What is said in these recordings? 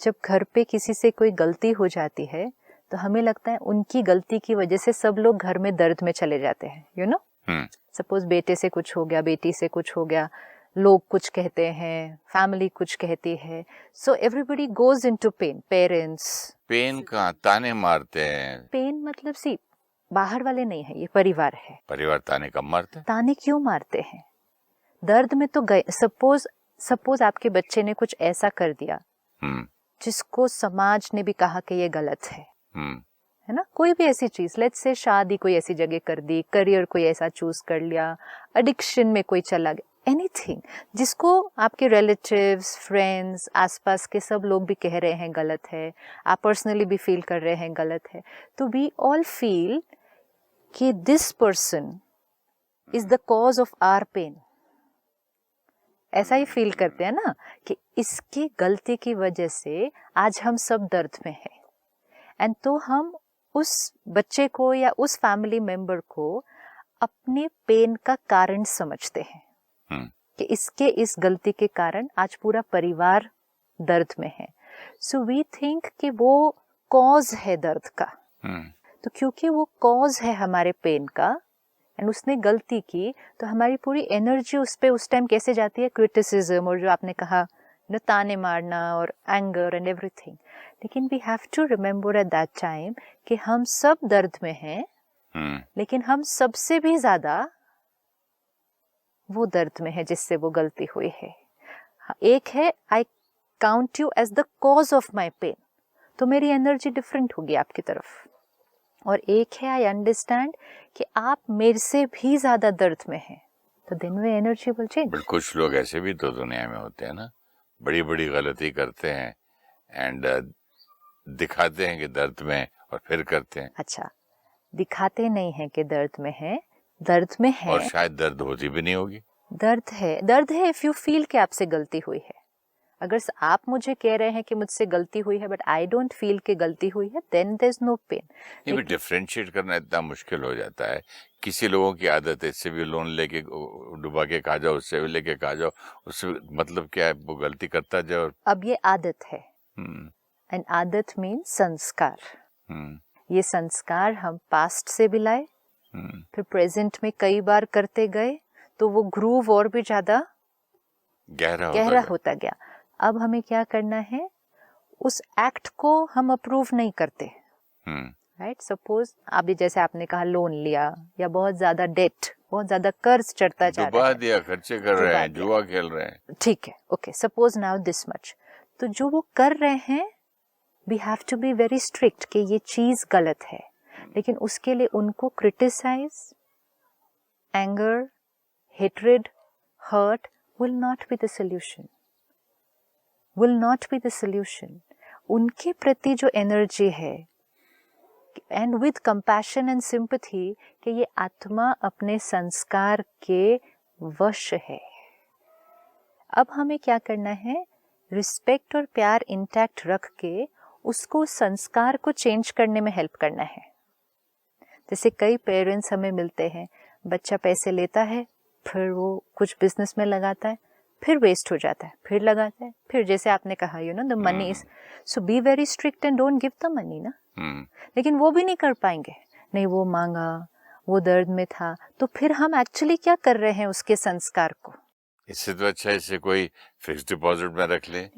जब घर पे किसी से कोई गलती हो जाती है तो हमें लगता है उनकी गलती की वजह से सब लोग घर में दर्द में चले जाते हैं, यू नो। सपोज बेटे से कुछ हो गया, बेटी से कुछ हो गया, लोग कुछ कहते हैं, फैमिली कुछ कहती है, so everybody goes into pain. Parents pain का ताने मारते हैं। पेन मतलब सी बाहर वाले नहीं है, ये परिवार है। परिवार ताने कब मारते हैं? ताने क्यों मारते हैं? दर्द में तो गए। सपोज आपके बच्चे ने कुछ ऐसा कर दिया जिसको समाज ने भी कहा कि ये गलत है ना। कोई भी ऐसी चीज, लेट्स से शादी कोई ऐसी जगह कर दी, करियर कोई ऐसा चूज कर लिया, एडिक्शन में कोई चला गया, एनीथिंग जिसको आपके रिलेटिव्स, फ्रेंड्स, आसपास के सब लोग भी कह रहे हैं गलत है, आप पर्सनली भी फील कर रहे हैं गलत है, तो वी ऑल फील कि this person is the cause of our pain. ऐसा ही फील करते हैं ना कि इसकी गलती की वजह से आज हम सब दर्द में हैं। एंड तो हम उस बच्चे को या उस फैमिली मेंबर को अपने पेन का कारण समझते हैं कि इसके इस गलती के कारण आज पूरा परिवार दर्द में है। सो वी थिंक कि वो कॉज है दर्द का। तो क्योंकि वो कॉज है हमारे पेन का एंड उसने गलती की, तो हमारी पूरी एनर्जी उस पे उस टाइम कैसे जाती है? क्रिटिसिज्म, और जो आपने कहा न ताने मारना और एंगर एंड एवरीथिंग। लेकिन we have to remember at that time कि हम सब दर्द में हैं, लेकिन हम सबसे भी ज्यादा वो दर्द में है जिससे वो गलती हुई है। एक है I count you as the cause of my pain, तो मेरी एनर्जी डिफरेंट होगी आपकी तरफ। और एक है आई अंडरस्टैंड कि आप मेरे से भी ज्यादा दर्द में हैं, तो दिन में एनर्जी विल चेंज। कुछ लोग ऐसे भी तो दुनिया में होते हैं ना, बड़ी बड़ी गलती करते हैं एंड दिखाते हैं कि दर्द में और फिर करते हैं। अच्छा, दिखाते नहीं हैं कि दर्द में है, दर्द में है, और शायद दर्द होती भी नहीं होगी। दर्द है इफ यू फील कि आपसे गलती हुई है। अगर आप मुझे कह रहे हैं कि मुझसे गलती हुई है बट आई डोंट फील कि गलती हुई है, then there is no pain. ये भी डिफरेंशिएट करना इतना मुश्किल हो जाता है। किसी लोगों की आदत है, इससे भी लोन लेके डुबा के खा जाओ, उससे भी लेके खा जाओ, उससे मतलब क्या है, वो गलती करता जाओ। अब ये आदत है एंड आदत मीन्स संस्कार। ये संस्कार हम पास्ट से भी लाए, फिर प्रेजेंट में कई बार करते गए, तो वो ग्रूव और भी ज्यादा गहरा होता गया। अब हमें क्या करना है? उस एक्ट को हम अप्रूव नहीं करते, राइट। सपोज अभी जैसे आपने कहा लोन लिया या बहुत ज्यादा डेट, बहुत ज्यादा कर्ज चढ़ता जा रहा है, दिया, खर्चे कर रहे हैं, जुआ खेल रहे हैं, ठीक है, okay, suppose now this much. तो जो वो कर रहे हैं we have to be very strict कि ये चीज गलत है, लेकिन उसके लिए उनको criticise, anger, hatred, hurt will not be the solution, will not be the solution। उनके प्रति जो एनर्जी है and with compassion and sympathy कि ये आत्मा अपने संस्कार के वश है। अब हमें क्या करना है? रिस्पेक्ट और प्यार इंटैक्ट रख के उसको संस्कार को चेंज करने में हेल्प करना है। जैसे कई पेरेंट्स हमें मिलते हैं, बच्चा पैसे लेता है, फिर वो कुछ बिजनेस में लगाता है, फिर वेस्ट हो जाता है, फिर लगाता है, फिर जैसे आपने कहा you know the money is, so B very strict and don't give the money ना। लेकिन वो भी नहीं कर पाएंगे, नहीं वो मांगा, वो दर्द में था, तो फिर हम एक्चुअली क्या कर रहे हैं उसके संस्कार को? इससे तो अच्छा इसे कोई फिक्स डिपॉजिट में रख ले।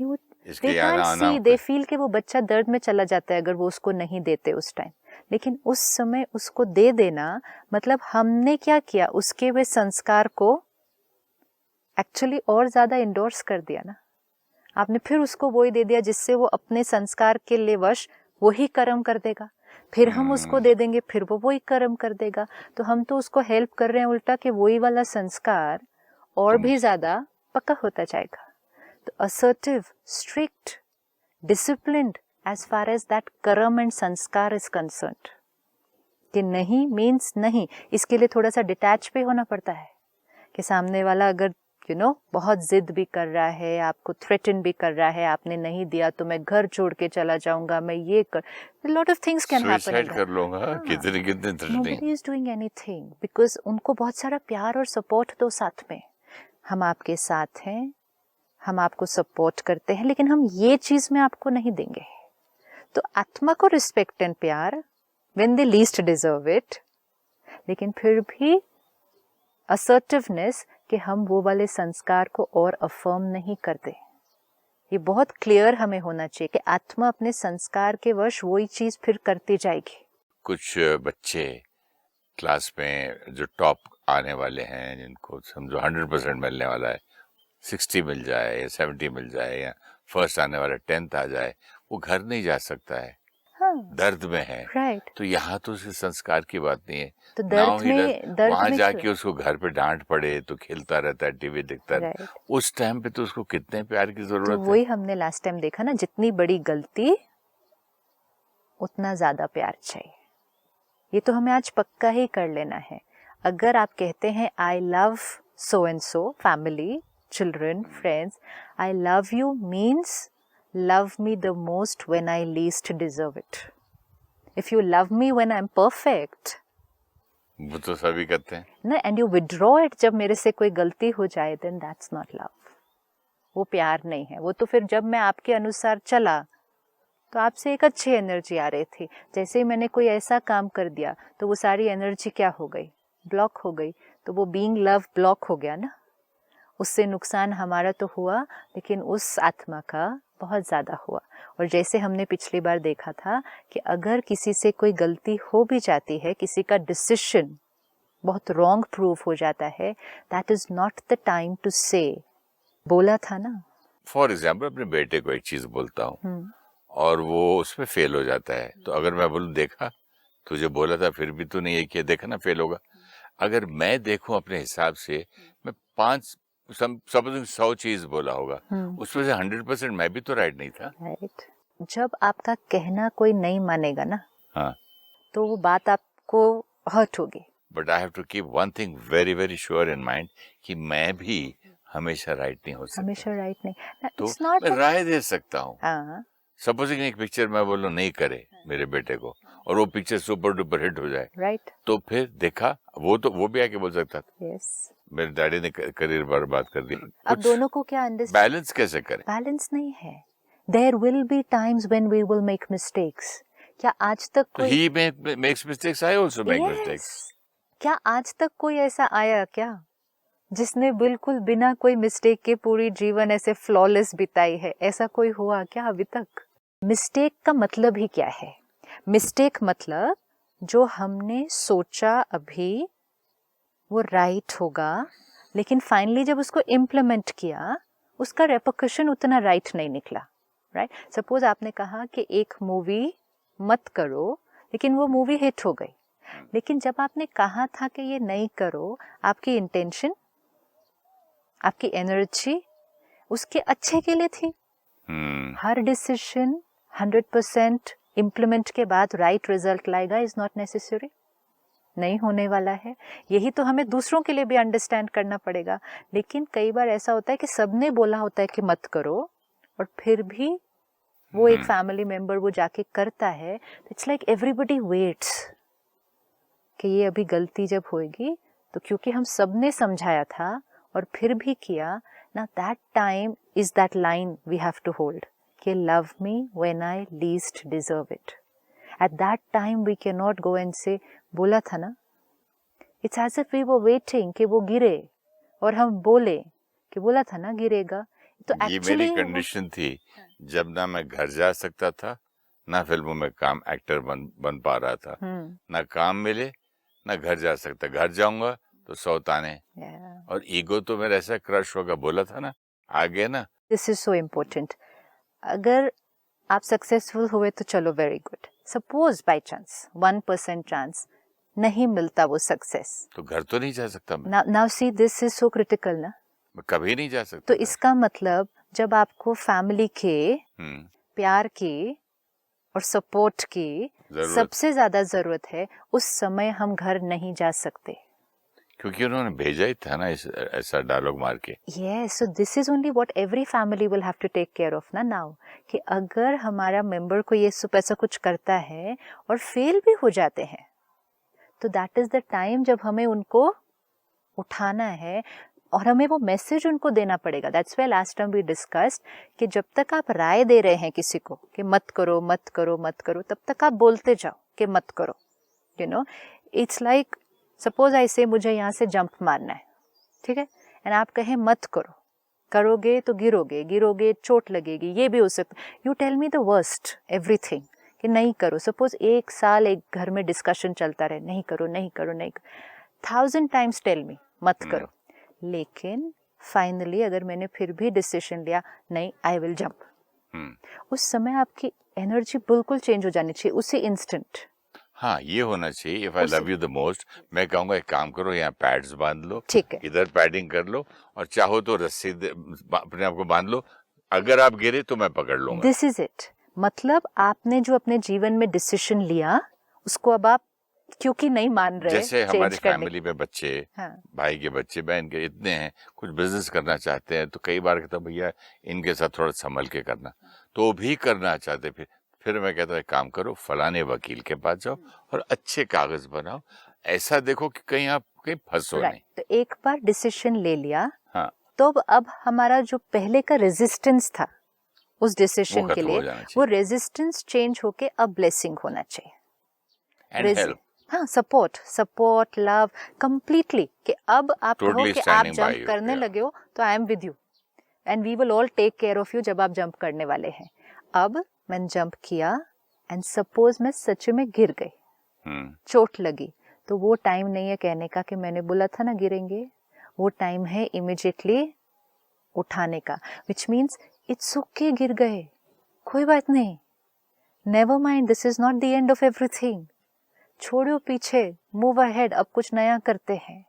दे फील कि वो बच्चा दर्द में चला जाता है अगर वो उसको नहीं देते उस टाइम, लेकिन उस समय उसको दे देना मतलब हमने क्या किया? उसके वे संस्कार को एक्चुअली और ज्यादा इंडोर्स कर दिया ना। आपने फिर उसको वही दे दिया जिससे वो अपने संस्कार के लिए वश वही कर्म कर देगा, फिर हम उसको दे देंगे, फिर वो वही कर्म कर देगा। तो हम तो उसको हेल्प कर रहे हैं उल्टा कि वही वाला संस्कार और भी ज्यादा पक्का होता जाएगा। तो assertive, strict, disciplined as far as that कर्म एंड संस्कार is concerned, कि नहीं मीन्स नहीं। इसके लिए थोड़ा सा डिटैच भी होना पड़ता है कि सामने वाला अगर यू नो बहुत जिद भी कर रहा है, आपको थ्रेटन भी कर रहा है, आपने नहीं दिया तो मैं घर छोड़ के चला जाऊंगा, मैं ये कर, lot of things can happen, suicide कर लूंगा, कितने nobody is doing anything because उनको बहुत सारा प्यार और सपोर्ट दो साथ में। हम आपके साथ हैं, हम आपको सपोर्ट करते हैं, लेकिन हम ये चीज में आपको नहीं देंगे। तो आत्मा को रिस्पेक्ट एंड प्यार when they least deserve it, लेकिन फिर भी असर्टिवनेस कि हम वो वाले संस्कार को और अफर्म नहीं करते। ये बहुत क्लियर हमें होना चाहिए कि आत्मा अपने संस्कार के वश वही चीज फिर करती जाएगी। कुछ बच्चे क्लास में जो टॉप आने वाले हैं, जिनको समझो 100% मिलने वाला है, 60 मिल जाए या 70 मिल जाए या फर्स्ट आने वाला 10th आ जाए, वो घर नहीं जा सकता है। हाँ, दर्द में है। राइट। तो यहाँ तो उसके संस्कार की बात नहीं है। तो दर्द वहां में जाके उसको घर पे डांट पड़े तो खेलता रहता है, टीवी देखता है। उस टाइम पे तो उसको कितने प्यार की जरूरत है। तो वही हमने लास्ट टाइम देखा ना, जितनी बड़ी गलती उतना ज्यादा प्यार चाहिए। ये तो हमें आज पक्का ही कर लेना है। अगर आप कहते हैं I love so and so, family, children, friends, I love you means love me the most when I least deserve it. If you love me when I am perfect, वो तो सभी करते हैं ना, एंड यू विड्रॉ इट जब मेरे से कोई गलती हो जाए, देन दैट्स नॉट लव। वो प्यार नहीं है। वो तो फिर जब मैं आपके अनुसार चला तो आपसे एक अच्छी एनर्जी आ रही थी, जैसे ही मैंने कोई ऐसा काम कर दिया तो वो सारी एनर्जी क्या हो गई, ब्लॉक हो गई। तो वो बीइंग लव ब्लॉक हो गया ना। उससे नुकसान हमारा तो हुआ, लेकिन उस आत्मा का बहुत ज़्यादा हुआ। और जैसे हमने पिछली बार देखा था कि अगर किसी से कोई गलती हो भी जाती है, किसी का डिसीजन बहुत रॉन्ग प्रूव हो जाता है, that is not the time to say. बोला था ना, फॉर एग्जाम्पल अपने बेटे को एक चीज बोलता हूँ और वो उसमें फेल हो जाता है, तो अगर मैं बोलूँ देखा तुझे बोला था फिर भी तूने ये किया, देखा ना फेल होगा। अगर मैं देखूं अपने हिसाब से, मैं 100 चीज बोला होगा, उसमें से 100% मैं भी तो राइट नहीं था। राइट। जब आपका कहना कोई नहीं मानेगा ना, हाँ, तो वो बात आपको हर्ट होगी। But I have to keep one thing very very sure in mind कि मैं भी हमेशा राइट नहीं हो सकता। हमेशा राइट नहीं, तो इट्स नॉट। मैं राय दे सकता हूँ। हाँ, सपोजिंग एक पिक्चर मैं बोलूं नहीं करे मेरे बेटे को, और वो पिक्चर सुपर डुपर हिट हो जाए, राइट। तो फिर देखा, वो भी आके बोल सकता था यस, मेरे डैडी ने करियर बर्बाद कर दी। अब दोनों को क्या अंडरस्टैंड, बैलेंस कैसे करें? बैलेंस नहीं है। There will be times when we will make mistakes. क्या आज तक तो कोई ही makes mistakes, I also make mistakes. क्या आज तक कोई ऐसा आया क्या जिसने बिल्कुल बिना कोई मिस्टेक के पूरी जीवन ऐसे फ्लॉलेस बिताई है? ऐसा कोई हुआ क्या अभी तक? मिस्टेक का मतलब ही क्या है? मिस्टेक मतलब जो हमने सोचा अभी वो राइट होगा, लेकिन फाइनली जब उसको इम्प्लीमेंट किया उसका रेपरकशन उतना राइट नहीं निकला। राइट। सपोज आपने कहा कि एक मूवी मत करो, लेकिन वो मूवी हिट हो गई, लेकिन जब आपने कहा था कि ये नहीं करो, आपकी इंटेंशन, आपकी एनर्जी उसके अच्छे के लिए थी। हर डिसीजन 100% इम्प्लीमेंट के बाद राइट रिजल्ट लाएगा इज नॉट नेसेसरी, नहीं होने वाला है। यही तो हमें दूसरों के लिए भी अंडरस्टैंड करना पड़ेगा। लेकिन कई बार ऐसा होता है कि सबने बोला होता है कि मत करो, और फिर भी वो एक फैमिली मेंबर वो जाके करता है। इट्स लाइक एवरीबडी वेट्स कि ये अभी गलती जब होएगी, तो क्योंकि हम सबने समझाया था और फिर भी किया ना, that time is that line we have to hold कि love me when I least deserve it. At that time we can not go and से बोला था ना, it's as if we were waiting कि वो गिरे और हम बोले कि बोला था ना गिरेगा। तो ये मेरी कंडीशन थी जब ना मैं घर जा सकता था, ना फिल्मों में काम एक्टर बन पा रहा था, ना काम मिले, ना घर जा सकता। घर जाऊंगा तो 100 ताने, और ईगो तो मेरा ऐसा क्रश होगा, बोला था ना, आ गया ना। This is so important. अगर आप सक्सेसफुल हुए तो चलो very good. Suppose by chance 1% chance नहीं मिलता वो सक्सेस, तो घर तो नहीं जा सकता मैं। Now see this is so critical ना, मैं कभी नहीं जा सकता। तो इसका मतलब जब आपको फैमिली के प्यार की और सपोर्ट की सबसे ज्यादा जरूरत है, उस समय हम घर नहीं जा सकते, क्योंकि उन्होंने भेजा ही था ना ऐसा डायलॉग मार के। Yes, so this is only what every family will have to take care of ना now, कि अगर हमारा मेंबर को ये ऐसा कुछ करता है और फेल भी हो जाते हैं, तो दैट इज द टाइम जब हमें उनको उठाना है, और हमें वो मैसेज उनको देना पड़ेगा. That's why last time we discussed कि जब तक आप राय दे रहे हैं किसी को कि मत करो मत करो मत करो, तब तक आप बोलते जाओ कि मत करो. You know, it's like suppose I से मुझे यहाँ से जंप मारना है, ठीक है, एंड आप कहें मत करो, करोगे तो गिरोगे, गिरोगे चोट लगेगी, ये भी हो सकता. You tell me the worst everything कि नहीं करो. सपोज 1 साल एक घर में डिस्कशन चलता रहे, नहीं करो नहीं करो नहीं करो, 1000 टाइम्स टेल मी मत करो. लेकिन फाइनली अगर मैंने फिर भी डिसीजन लिया नहीं, आई विल जंप, उस समय आपकी एनर्जी बिल्कुल चेंज हो जानी चाहिए उसी इंस्टेंट. हाँ, ये होना चाहिए. If I love you the most, मैं कहूंगा एक काम करो, यहाँ पैड्स बांध लो, ठीक है, इधर पैडिंग कर लो, और चाहो तो रस्सी अपने आप को बांध लो, अगर आप गिरे तो मैं पकड़ लूंगा. This is it. मतलब आपने जो अपने जीवन में डिसीजन लिया उसको अब आप क्योंकि नहीं मान रहे, जैसे हमारी फैमिली में बच्चे, हाँ. भाई के बच्चे, बहन के इतने हैं, कुछ बिजनेस करना चाहते हैं, तो कई बार कहता भैया इनके साथ थोड़ा संभल के करना, तो भी करना चाहते. फिर मैं कहता एक काम करो, फलाने वकील के पास जाओ और अच्छे कागज बनाओ, ऐसा देखो कि कहीं आप कहीं फंसो नहीं. तो एक बार डिसीजन ले लिया, हाँ, तो अब हमारा जो पहले का रेजिस्टेंस था उस डिसीजन के लिए, वो रेजिस्टेंस चेंज होके अब ब्लेसिंग होना चाहिए. And help. हाँ, सपोर्ट लव कंप्लीटली, कि अब आप कहो कि आप जंप करने लगे हो तो I am with you and we will all take care of you जब आप जंप करने वाले हैं. अब मैंने जंप किया एंड सपोज मैं सच में गिर गई, चोट लगी, तो वो टाइम नहीं है कहने का कि मैंने बोला था ना गिरेंगे. वो टाइम है इमिडिएटली उठाने का, विच मीन्स इट्स ओके, गिर गए कोई बात नहीं, never mind, this is not the end of everything, छोड़ो पीछे, मूव अहेड, अब कुछ नया करते हैं.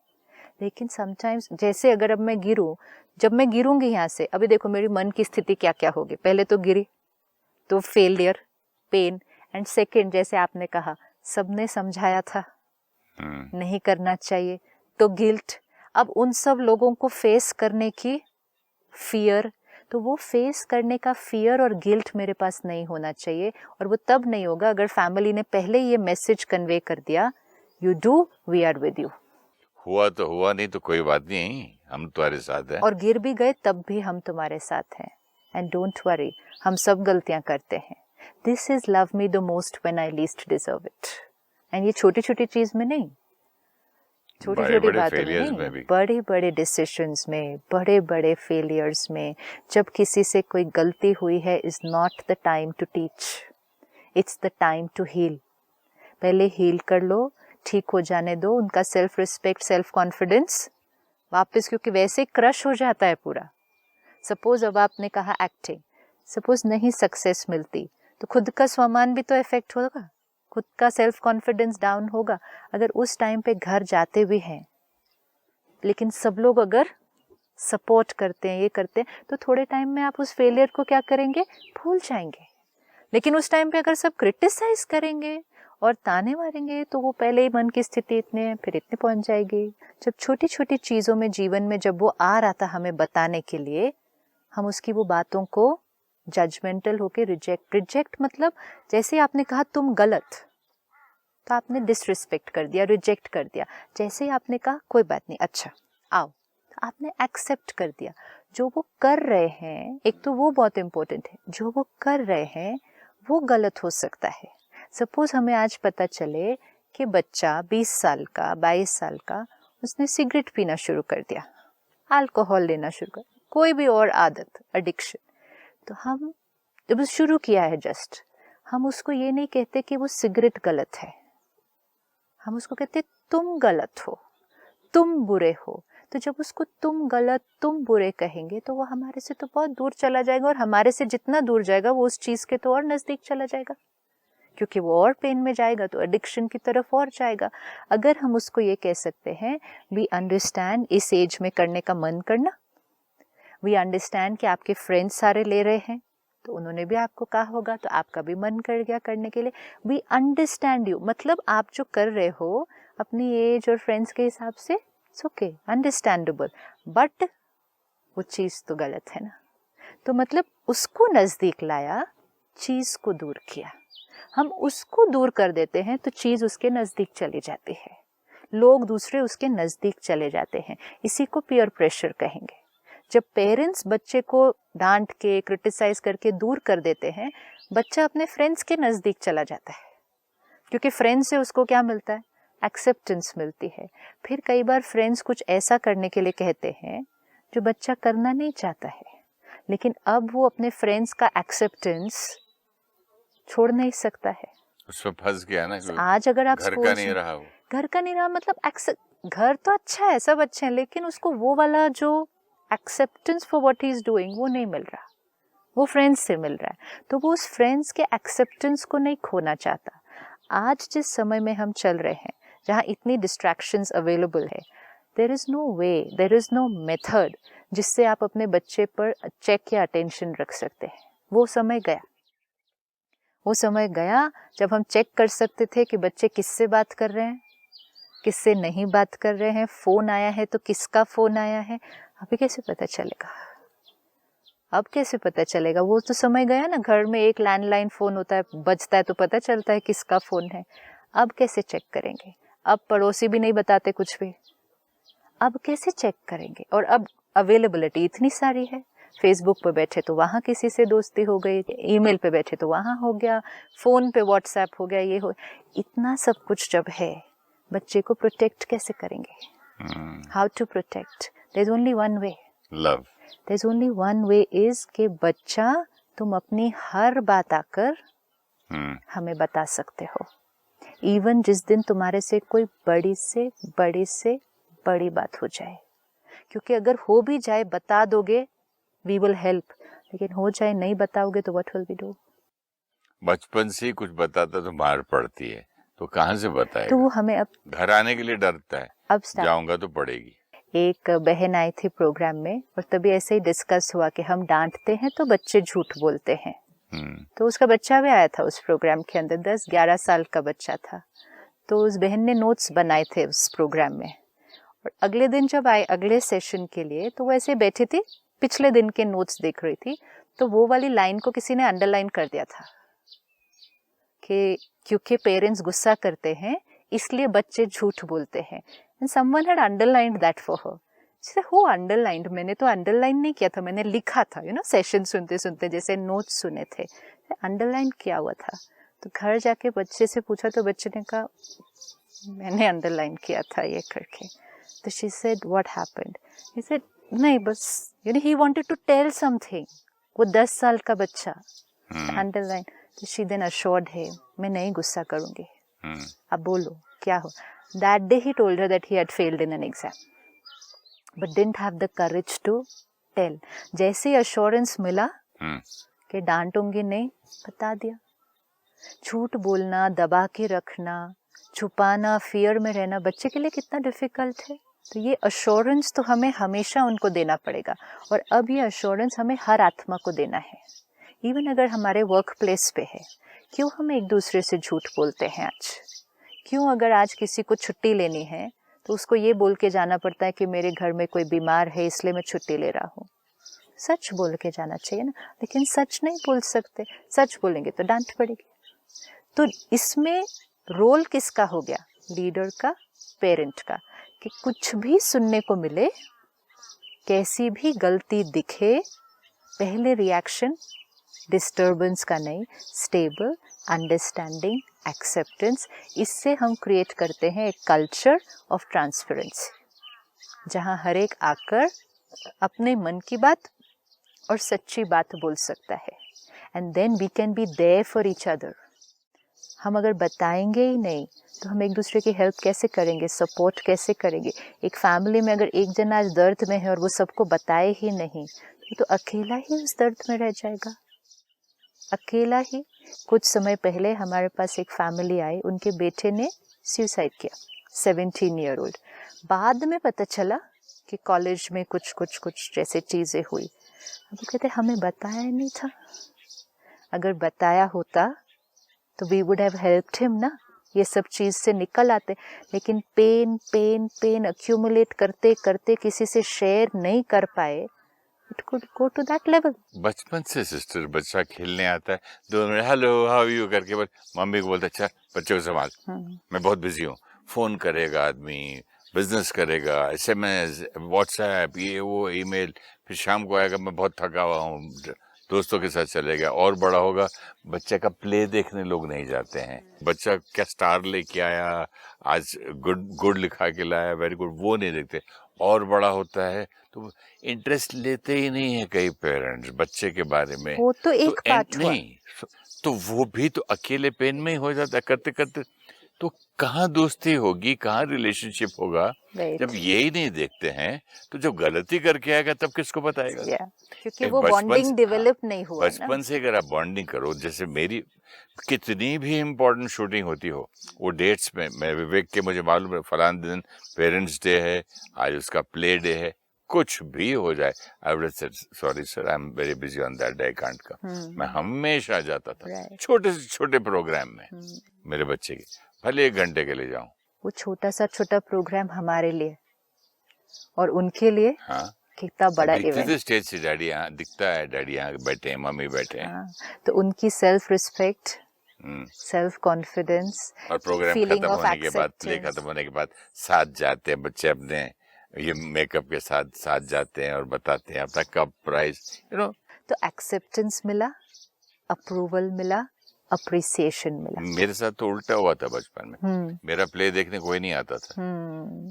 लेकिन समटाइम्स जैसे अगर अब मैं गिरूं, जब मैं गिरूंगी यहाँ से, अभी देखो मेरी मन की स्थिति क्या क्या होगी. पहले तो गिरी तो फेलियर, पेन, एंड सेकंड जैसे आपने कहा सबने समझाया था नहीं करना चाहिए, तो गिल्ट. अब उन सब लोगों को फेस करने की फियर, तो वो फेस करने का फियर और गिल्ट मेरे पास नहीं होना चाहिए. और वो तब नहीं होगा अगर फैमिली ने पहले ये मैसेज कन्वे कर दिया, you do, we are with you. हुआ तो हुआ, नहीं तो कोई बात नहीं, हम तुम्हारे साथ हैं. और गिर भी गए तब भी हम तुम्हारे साथ हैं. एंड डोंट वरी, हम सब गलतियां करते हैं. This is love me the most when I least deserve it. And ये छोटी छोटी चीज में नहीं, छोटी छोटी बातों में नहीं, बड़े बड़े डिसीजंस में, बड़े बड़े फेलियर्स में. जब किसी से कोई गलती हुई है, is not the time to teach, it's the time to heal. पहले हील कर लो, ठीक हो जाने दो. उनका सेल्फ रिस्पेक्ट, सेल्फ कॉन्फिडेंस वापस, क्योंकि वैसे क्रश हो जाता है पूरा. सपोज अब आपने कहा एक्टिंग, सपोज नहीं सक्सेस मिलती, तो खुद का स्वामान भी तो इफेक्ट होगा, खुद का सेल्फ कॉन्फिडेंस डाउन होगा. अगर उस टाइम पे घर जाते भी हैं, लेकिन सब लोग अगर सपोर्ट करते हैं, ये करते हैं, तो थोड़े टाइम में आप उस फेलियर को क्या करेंगे, भूल जाएंगे. लेकिन उस टाइम पे अगर सब क्रिटिसाइज करेंगे और ताने मारेंगे, तो वो पहले ही मन की स्थिति इतने फिर इतने पहुंच जाएगी. जब छोटी छोटी चीजों में जीवन में जब वो आ रहा था हमें बताने के लिए, हम उसकी वो बातों को जजमेंटल होके रिजेक्ट मतलब जैसे आपने कहा तुम गलत, तो आपने डिसरिस्पेक्ट कर दिया, रिजेक्ट कर दिया. जैसे ही आपने कहा कोई बात नहीं, अच्छा आओ, तो आपने एक्सेप्ट कर दिया. जो वो कर रहे हैं, एक तो वो बहुत इंपॉर्टेंट है, जो वो कर रहे हैं वो गलत हो सकता है. सपोज हमें आज पता चले कि बच्चा 20 साल का, 22 साल का, उसने सिगरेट पीना शुरू कर दिया, अल्कोहल लेना शुरू कर, कोई भी और आदत, एडिक्शन, तो हम जब शुरू किया है जस्ट, हम उसको ये नहीं कहते कि वो सिगरेट गलत है, हम उसको कहते तुम गलत हो, तुम बुरे हो. तो जब उसको तुम गलत, तुम बुरे कहेंगे, तो वो हमारे से तो बहुत दूर चला जाएगा, और हमारे से जितना दूर जाएगा वो उस चीज के तो और नजदीक चला जाएगा, क्योंकि वो और पेन में जाएगा, तो एडिक्शन की तरफ और जाएगा. अगर हम उसको ये कह सकते हैं, वी अंडरस्टैंड इस एज में करने का मन करना, वी अंडरस्टैंड कि आपके फ्रेंड्स सारे ले रहे हैं, तो उन्होंने भी आपको कहा होगा, तो आपका भी मन कर गया करने के लिए. वी अंडरस्टैंड यू, मतलब आप जो कर रहे हो अपनी एज और फ्रेंड्स के हिसाब से, इट्स ओके, अंडरस्टैंडेबल, बट वो चीज़ तो गलत है ना. तो मतलब उसको नज़दीक लाया, चीज़ को दूर किया. हम उसको दूर कर देते हैं तो चीज़ उसके नज़दीक चली जाती है. लोग दूसरे उसके नज़दीक चले जाते हैं। इसी को पीयर प्रेशर कहेंगे। जब पेरेंट्स बच्चे को डांट के क्रिटिसाइज करके दूर कर देते हैं, बच्चा अपने फ्रेंड्स के नज़दीक चला जाता है, क्योंकि फ्रेंड्स से उसको क्या मिलता है? एक्सेप्टेंस मिलती है। फिर कई बार फ्रेंड्स कुछ ऐसा करने के लिए कहते हैं जो बच्चा करना नहीं चाहता है, लेकिन अब वो अपने फ्रेंड्स का एक्सेप्टेंस छोड़ नहीं सकता है, उसमें फंस गया ना। आज अगर आप घर का नहीं रहा वो, घर का नहीं रहा, मतलब घर तो अच्छा है, सब अच्छे हैं, लेकिन उसको वो वाला जो acceptance for what he is doing वो नहीं मिल रहा, वो फ्रेंड्स से मिल रहा है, तो वो उस फ्रेंड्स के एक्सेप्टेंस को नहीं खोना चाहता। आज जिस समय में हम चल रहे हैं, जहाँ इतनी डिस्ट्रैक्शंस अवेलेबल है, there is no way, there is no method जिससे आप अपने बच्चे पर चेक या अटेंशन रख सकते हैं। वो समय गया, वो समय गया जब हम चेक कर सकते थे कि बच्चे किससे बात कर रहे हैं, किससे नहीं बात कर रहे हैं, फोन आया है तो किसका फोन आया है। अभी कैसे पता चलेगा? अब कैसे पता चलेगा? वो तो समय गया ना। घर में एक लैंडलाइन फोन होता है, बजता है तो पता चलता है किसका फोन है। अब कैसे चेक करेंगे? अब पड़ोसी भी नहीं बताते कुछ भी, अब कैसे चेक करेंगे? और अब अवेलेबिलिटी इतनी सारी है, फेसबुक पे बैठे तो वहाँ किसी से दोस्ती हो गई, ईमेल पे बैठे तो वहाँ हो गया, फोन पे व्हाट्सएप हो गया, ये हो, इतना सब कुछ जब है, बच्चे को प्रोटेक्ट कैसे करेंगे? How to protect? There is only one way, love. There is only one way is कि बच्चा, तुम अपनी हर बात आकर हमें बता सकते हो, इवन जिस दिन तुम्हारे से कोई बड़ी से बड़ी बात हो जाए, क्योंकि अगर हो भी जाए बता दोगे, वी विल हेल्प, लेकिन हो जाए नहीं बताओगे तो व्हाट विल वी डू? बचपन से कुछ बताता तो मार पड़ती है, तो कहाँ से बताएगा? तो वो हमें अब घर आने के लिए डरता है, अब जाऊंगा तो पड़ेगी। एक बहन आई थी प्रोग्राम में, और तभी ऐसे ही डिस्कस हुआ कि हम डांटते हैं तो बच्चे झूठ बोलते हैं। तो उसका बच्चा भी आया था उस प्रोग्राम के अंदर, 10-11 साल का बच्चा था। तो उस बहन ने नोट्स बनाए थे उस प्रोग्राम में, और अगले दिन जब आए अगले सेशन के लिए, तो वो ऐसे बैठी थी, पिछले दिन के नोट्स देख रही थी, तो वो वाली लाइन को किसी ने अंडरलाइन कर दिया था कि क्योंकि पेरेंट्स गुस्सा करते हैं इसलिए बच्चे झूठ बोलते हैं, and someone had underlined that for her. हो अंडरलाइंड? मैंने तो अंडरलाइन नहीं किया था, मैंने लिखा था, सेशन सुनते सुनते जैसे नोट्स सुने थे, अंडरलाइन किया हुआ था। तो घर जाके बच्चे से पूछा तो बच्चे ने कहा मैंने अंडरलाइन किया था ये करके। तो she said what happened? He said नहीं, बस he wanted to tell something. वो 10 साल का बच्चा, अंडरलाइन। तो शी देन अश्योर्ड है, मैं नहीं गुस्सा करूंगी, अब बोलो क्या हो। That day he told her that he had failed in an exam but didn't have the courage to tell. जैसे ही अश्योरेंस मिला कि डांटूंगी नहीं, बता दिया। झूठ बोलना, दबा के रखना, छुपाना, फियर में रहना बच्चे के लिए कितना डिफिकल्ट है। तो ये अश्योरेंस तो हमें हमेशा उनको देना पड़ेगा, और अब ये अश्योरेंस हमें हर आत्मा को देना है। इवन अगर हमारे वर्क प्लेस पे है, क्यों हम एक दूसरे से झूठ बोलते हैं आज? क्यों अगर आज किसी को छुट्टी लेनी है तो उसको ये बोल के जाना पड़ता है कि मेरे घर में कोई बीमार है इसलिए मैं छुट्टी ले रहा हूँ? सच बोल के जाना चाहिए ना, लेकिन सच नहीं बोल सकते। सच बोलेंगे तो डांट पड़ेगी। तो इसमें रोल किसका हो गया? लीडर का, पेरेंट का, कि कुछ भी सुनने को मिले, कैसी भी गलती दिखे, पहले रिएक्शन डिस्टर्बेंस का नहीं, स्टेबल, अंडरस्टैंडिंग, एक्सेप्टेंस। इससे हम क्रिएट करते हैं एक कल्चर ऑफ ट्रांसपेरेंसी, जहाँ हर एक आकर अपने मन की बात और सच्ची बात बोल सकता है, and then we can be there for each other. हम अगर बताएंगे ही नहीं तो हम एक दूसरे की हेल्प कैसे करेंगे, सपोर्ट कैसे करेंगे? एक फैमिली में अगर एक जना आज दर्द में है और वो सबको बताए ही नहीं, तो अकेला ही उस दर्द में रह जाएगा, अकेला ही। कुछ समय पहले हमारे पास एक फैमिली आई, उनके बेटे ने सुसाइड किया, 17 ईयर ओल्ड। बाद में पता चला कि कॉलेज में कुछ जैसे चीज़ें हुई। अब वो कहते हमें बताया नहीं था, अगर बताया होता तो we would have helped him ना, ये सब चीज़ से निकल आते। लेकिन पेन पेन पेन अक्यूमुलेट करते करते किसी से शेयर नहीं कर पाए, it could go to that level। बचपन से सिस्टर, बच्चा खेलने आता है, 2 मिनट हेलो हाउ यू करके बस मम्मी को बोलता अच्छा बच्चे को संभाल, मैं बहुत बिजी हूँ, फोन करेगा आदमी, बिजनेस करेगा, SMS, व्हाट्सएप, ये वो, ईमेल, फिर शाम को आएगा मैं बहुत थका हुआ हूँ, दोस्तों के साथ चलेगा। और बड़ा होगा, बच्चे का प्ले देखने लोग नहीं जाते हैं, बच्चा क्या स्टार लेके आया, आज गुड गुड लिखा के लाया, वेरी गुड, वो नहीं देखते। और बड़ा होता है तो इंटरेस्ट लेते ही नहीं है कई पेरेंट्स बच्चे के बारे में। वो तो एक पार्ट हुआ। नहीं, तो वो भी तो अकेले पेन में ही हो जाता है करते करते। तो कहाँ दोस्ती होगी, कहाँ रिलेशनशिप होगा, जब यही नहीं देखते हैं। तो जब गलती करके आएगा तब किसको बताएगा? क्योंकि वो बॉन्डिंग डेवलप नहीं हुआ। बचपन से अगर आप बॉन्डिंग करो, जैसे मेरी कितनी भी इम्पोर्टेंट शूटिंग होती हो, वो डेट्स में मैं विवेक के, मुझे मालूम है फलान दिन पेरेंट्स डे है, आज उसका प्ले डे है, कुछ भी हो जाए, I would say sorry sir, I am very busy on that day, I can't come. मैं हमेशा जाता था छोटे से छोटे प्रोग्राम में मेरे बच्चे के, भले 1 घंटे के लिए जाऊं। वो छोटा सा छोटा प्रोग्राम हमारे लिए और उनके लिए कितना बड़ा इवेंट। स्टेज से डैडी यहाँ दिखता है, डैडी यहाँ बैठे हैं, मम्मी बैठे हैं। तो उनकी सेल्फ रिस्पेक्ट, सेल्फ कॉन्फिडेंस, और प्रोग्राम खत्म होने के बाद, प्ले खत्म होने के बाद साथ जाते हैं बच्चे अपने ये मेकअप के साथ जाते हैं और बताते हैं अपना कप प्राइज, यू नो। तो एक्सेप्टेंस मिला, अप्रूवल मिला, अप्रिसिएशन मिला। मेरे साथ तो उल्टा हुआ था बचपन में। मेरा प्ले देखने कोई नहीं आता था।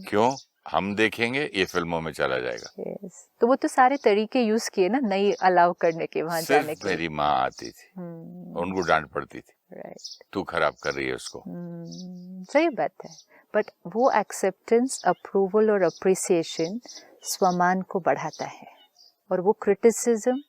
क्यों? हम देखेंगे, ये फिल्मों में चला जाएगा। तो वो तो सारे तरीके यूज किए ना, नहीं अलाउ करने के, वहां जाने के। मेरी माँ आती थी, उनको डांट पड़ती थी, तू खराब कर रही है उसको। सही बात है। बट वो एक्सेप्टेंस, अप्रूवल और अप्रिसिएशन स्वमान को बढ़ाता है, और वो क्रिटिसिज्म,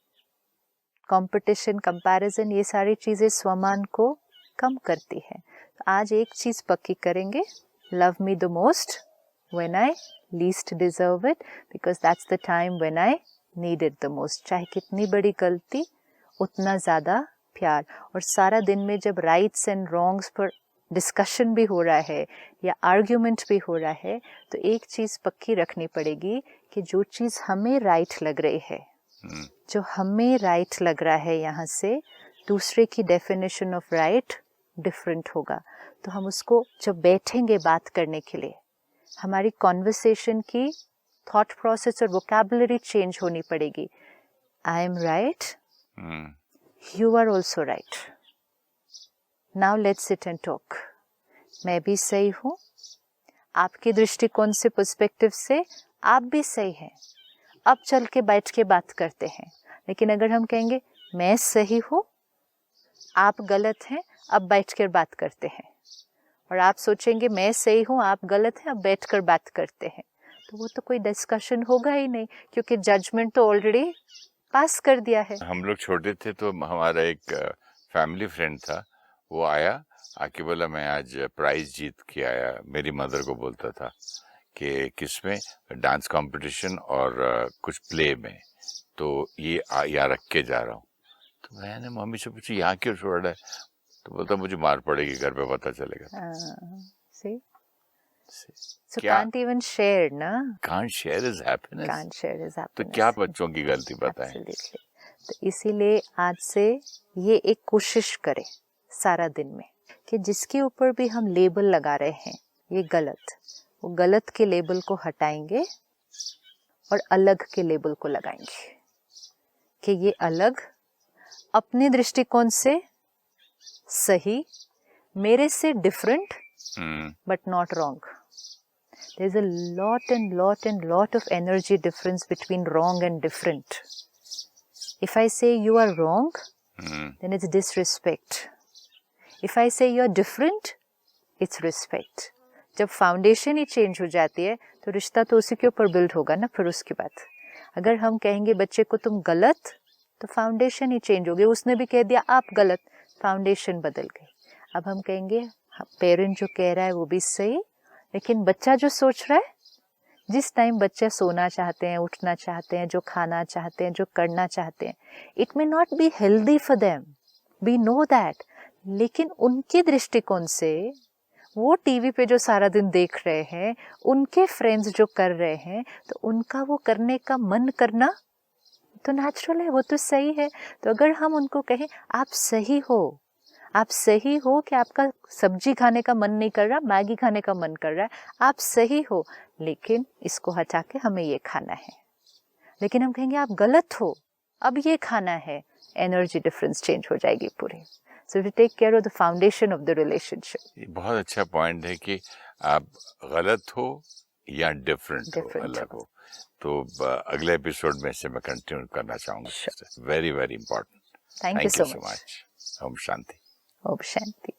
कंपटीशन, कंपैरिजन, ये सारी चीजें स्वमान को कम करती है। तो आज एक चीज पक्की करेंगे, love me the most when I least deserve it, because that's the time when I need it the most। चाहे कितनी बड़ी गलती, उतना ज़्यादा प्यार। और सारा दिन में जब राइट्स एंड रॉन्ग्स पर डिस्कशन भी हो रहा है या आर्ग्यूमेंट भी हो रहा है, तो एक चीज़ पक्की रखनी पड़ेगी कि जो चीज़ हमें राइट लग रही है, जो हमें राइट लग रहा है, यहाँ से दूसरे की डेफिनेशन ऑफ राइट डिफरेंट होगा। तो हम उसको जब बैठेंगे बात करने के लिए, हमारी कॉन्वर्सेशन की थॉट प्रोसेस और वोकैबुलरी चेंज होनी पड़ेगी। I am right, you are also right, now let's sit and talk. मैं भी सही हूँ, आपके दृष्टिकोण से, पर्सपेक्टिव से आप भी सही हैं, अब चल के बैठ के बात करते हैं। लेकिन अगर हम कहेंगे मैं सही हूँ, आप गलत हैं, अब बैठ कर बात करते हैं, और आप सोचेंगे मैं सही हूँ, आप गलत हैं, अब बैठकर बात करते हैं, तो वो तो कोई डिस्कशन होगा ही नहीं, क्योंकि जजमेंट तो ऑलरेडी पास कर दिया है। हम लोग छोटे थे तो हमारा एक फैमिली फ्रेंड था, वो आके बोला मैं आज प्राइज जीत के आया। मेरी मदर को बोलता था कि किसमें, डांस कंपटीशन और कुछ प्ले में, तो ये यहाँ रख के जा रहा हूँ। तो मैंने मम्मी से पूछा यहाँ क्यों छोड़ रहा है, तो बोलता मुझे मार पड़ेगी, घर पे पता चलेगा। So can't even share, ना? Can't share is happiness. Can't share is happiness. तो क्या बच्चों की गलती बताएं? Absolutely. तो इसीलिए आज से ये एक कोशिश करें सारा दिन में कि जिसके ऊपर भी हम लेबल लगा रहे हैं ये गलत, वो गलत के लेबल को हटाएंगे और अलग के लेबल को लगाएंगे कि ये अलग, अपने दृष्टिकोण से सही, मेरे से different, but not wrong. There's a lot of energy difference between wrong and different. If I say you are wrong, then it's disrespect. If I say you're different, it's respect. जब फाउंडेशन ही change हो जाती है तो रिश्ता तो उसी के ऊपर बिल्ड होगा ना। फिर उसके बाद अगर हम कहेंगे बच्चे को तुम गलत, तो फाउंडेशन ही चेंज हो गई। उसने भी कह दिया आप गलत, फाउंडेशन बदल गई। अब हम कहेंगे पेरेंट जो कह रहा है वो भी सही, लेकिन बच्चा जो सोच रहा है, जिस टाइम बच्चा सोना चाहते हैं, उठना चाहते हैं, जो खाना चाहते हैं, जो करना चाहते हैं, it may not be healthy for them, we know that, लेकिन उनके दृष्टिकोण से वो टीवी पे जो सारा दिन देख रहे हैं, उनके फ्रेंड्स जो कर रहे हैं, तो उनका वो करने का मन करना तो नेचुरल है, वो तो सही है। तो अगर हम उनको कहें आप सही हो, आप सही हो कि आपका सब्जी खाने का मन नहीं कर रहा, मैगी खाने का मन कर रहा है, आप सही हो, लेकिन इसको हटा के हमें ये खाना है। लेकिन हम कहेंगे आप गलत हो, अब ये खाना है, एनर्जी डिफरेंस चेंज हो जाएगी पूरी। So to take care of the foundation of the relationship. ये बहुत अच्छा पॉइंट है कि आप गलत हो या डिफरेंट हो, अलग हो। तो अगले एपिसोड में से मैं कंटिन्यू करना चाहूंगा। Very very important. Thank you so much. ओम शांति। ओम शांति।